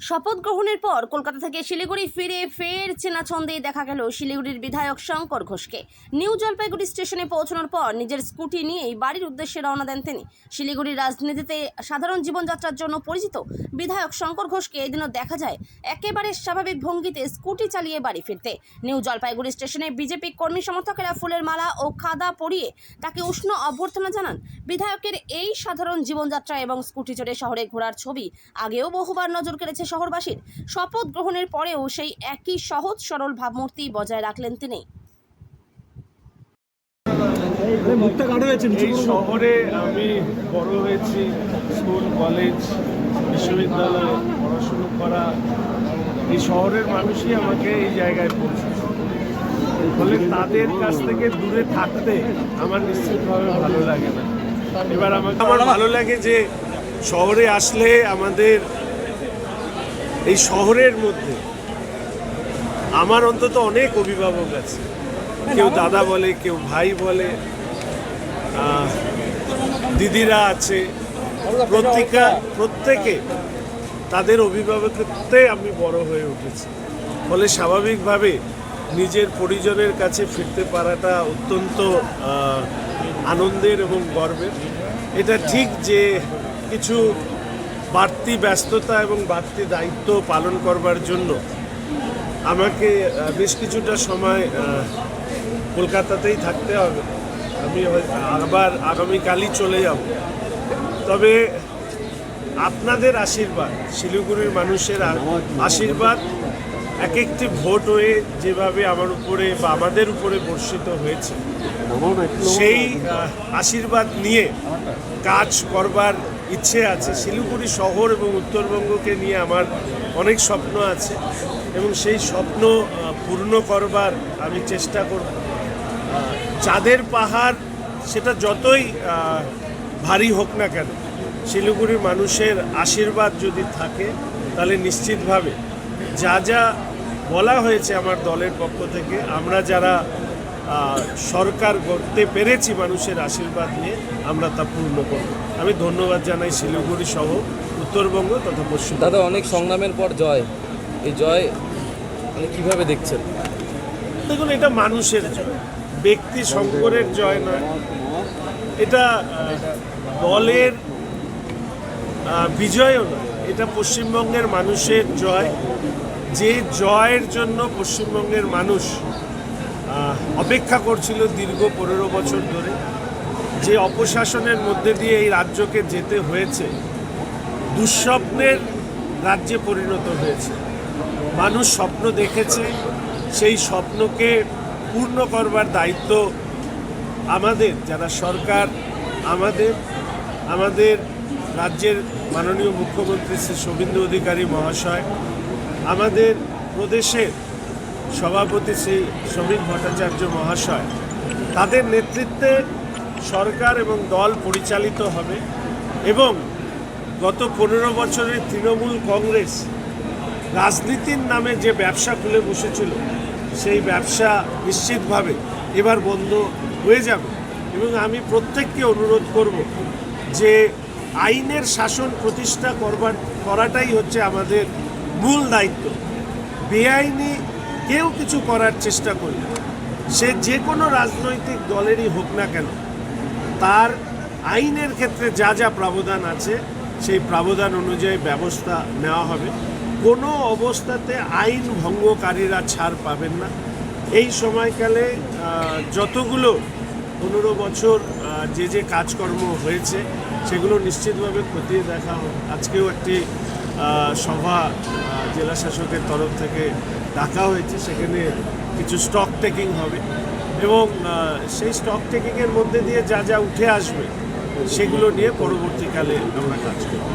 শপথ গ্রহণের পর কলকাতা থেকে শিলিগুড়ি ফিরে ফের চেনা ছন্দে দেখা গেল শিলিগুড়ির বিধায়ক শঙ্কর ঘোষকে। নিউ জলপাইগুড়ি স্টেশনে পৌঁছানোর পর নিজের স্কুটি নিয়েই বাড়ির উদ্দেশ্যে রওনা দেন তিনি। শিলিগুড়ির রাজনীতিতে সাধারণ জীবনযাত্রার জন্য পরিচিত বিধায়ক শঙ্কর ঘোষকে এদিনও দেখা যায় একেবারে স্বাভাবিক ভঙ্গিতে স্কুটি চালিয়ে বাড়ি ফিরতে। নিউ জলপাইগুড়ি স্টেশনে বিজেপি কর্মী সমর্থকেরা ফুলের মালা ও খাদা পরিয়ে তাকে উষ্ণ অভ্যর্থনা জানান। বিধায়কের এই সাধারণ জীবনযাত্রা এবং স্কুটি চড়ে শহরে ঘোরার ছবি আগেও বহুবার নজর কেড়েছে শহরবাসীর। শপথ গ্রহণের পরেও সেই একই সহজ সরল ভাবমূর্তি বজায় রাখলেন তিনি। এই শহরে আমি বড় হয়েছি, স্কুল কলেজ বিশ্ববিদ্যালয়ে পড়াশুনো করা, এই শহরের মানুষই আমাকে এই জায়গায় পৌঁছেছে। ফলে তাদের কাছ থেকে দূরে থাকতে আমার নিশ্চিতভাবে ভালো লাগে না। এবার আমার ভালো লাগে যে শহরে আসলে আমাদের এই শহরের মধ্যে আমার অন্তত অনেক অভিভাবক আছে, কেউ দাদা বলে, কেউ ভাই বলে, দিদিরা আছে, প্রত্যেকে তাদের অভিভাবকত্বে আমি বড় হয়ে উঠেছি। ফলে স্বাভাবিকভাবে নিজের পরিজনের কাছে ফিরতে পারাটা অত্যন্ত আনন্দের এবং গর্বের। এটা ঠিক যে কিছু বাড়তি ব্যস্ততা এবং বাড়তি দায়িত্ব পালন করবার জন্য আমাকে বেশ কিছুটা সময় কলকাতাতেই থাকতে হবে। আমি আবার আগামীকালই চলে যাব। তবে আপনাদের আশীর্বাদ, শিলিগুড়ির মানুষের আশীর্বাদ, এক একটি ভোট হয়ে যেভাবে আমার উপরে বা আমাদের উপরে বর্ষিত হয়েছে, সেই আশীর্বাদ নিয়ে কাজ করবার ইচ্ছে আছে। শিলিগুড়ি শহর এবং উত্তরবঙ্গকে নিয়ে আমার অনেক স্বপ্ন আছে এবং সেই স্বপ্ন পূর্ণ করবার আমি চেষ্টা করব। চাঁদের পাহাড় সেটা যতই ভারী হোক না কেন, শিলিগুড়ির মানুষের আশীর্বাদ যদি থাকে তাহলে নিশ্চিতভাবে যা যা বলা হয়েছে আমার দলের পক্ষ থেকে, আমরা যারা সরকার গড়তে পেরেছি মানুষের আশীর্বাদ নিয়ে, আমরা তা পূর্ণ করব। আমি ধন্যবাদ জানাই শিলিগুড়ি সহ উত্তরবঙ্গ তথা পশ্চিম। দাদা, অনেক সংগ্রামের পর জয়, এই জয় কিভাবে দেখছেন? দেখুন, এটা মানুষের জয়, ব্যক্তি শঙ্করের জয় নয়, এটা দলের বিজয়ও নয়, এটা পশ্চিমবঙ্গের মানুষের জয়। যে জয়ের জন্য পশ্চিমবঙ্গের মানুষ অপেক্ষা করছিল দীর্ঘ 15 বছর ধরে, যে অপশাসনের মধ্যে দিয়ে এই রাজ্যকে যেতে হয়েছে, দুঃস্বপ্নের রাজ্যে পরিণত হয়েছে। মানুষ স্বপ্ন দেখেছে, সেই স্বপ্নকে পূর্ণ করবার দায়িত্ব আমাদের যারা সরকার, আমাদের রাজ্যের মাননীয় মুখ্যমন্ত্রী শ্রী শুভেন্দু অধিকারী মহাশয়, আমাদের প্রদেশের সভাপতি শ্রী শ্রমিক ভট্টাচার্য মহাশয়, তাদের নেতৃত্বে সরকার এবং দল পরিচালিত হবে। এবং গত 15 বছরের তৃণমূল কংগ্রেস রাজনীতির নামে যে ব্যবসা খুলে বসেছিল, সেই ব্যবসা নিশ্চিতভাবে এবার বন্ধ হয়ে যাবে। এবং আমি প্রত্যেককে অনুরোধ করব যে আইনের শাসন প্রতিষ্ঠা করাটাই হচ্ছে আমাদের মূল দায়িত্ব। বেআইনি কেউ কিছু করার চেষ্টা করি, সে যে কোনো রাজনৈতিক দলেরই হোক না কেন, তার আইনের ক্ষেত্রে যা যা প্রাবধান আছে সেই প্রাবধান অনুযায়ী ব্যবস্থা নেওয়া হবে। কোনো অবস্থাতে আইন ভঙ্গকারীরা ছাড় পাবেন না। এই সময়কালে যতগুলো 15 বছর যে কাজকর্ম হয়েছে সেগুলো নিশ্চিতভাবে খতিয়ে দেখা হবে। আজকেও একটি সভা জেলা শাসকের তরফ থেকে ডাকা হয়েছে, সেখানে কিছু স্টক টেকিং হবে এবং সেই স্টক টেকিংয়ের মধ্যে দিয়ে যা যা উঠে আসবে সেগুলো নিয়ে পরবর্তীকালে আমরা কাজ করব।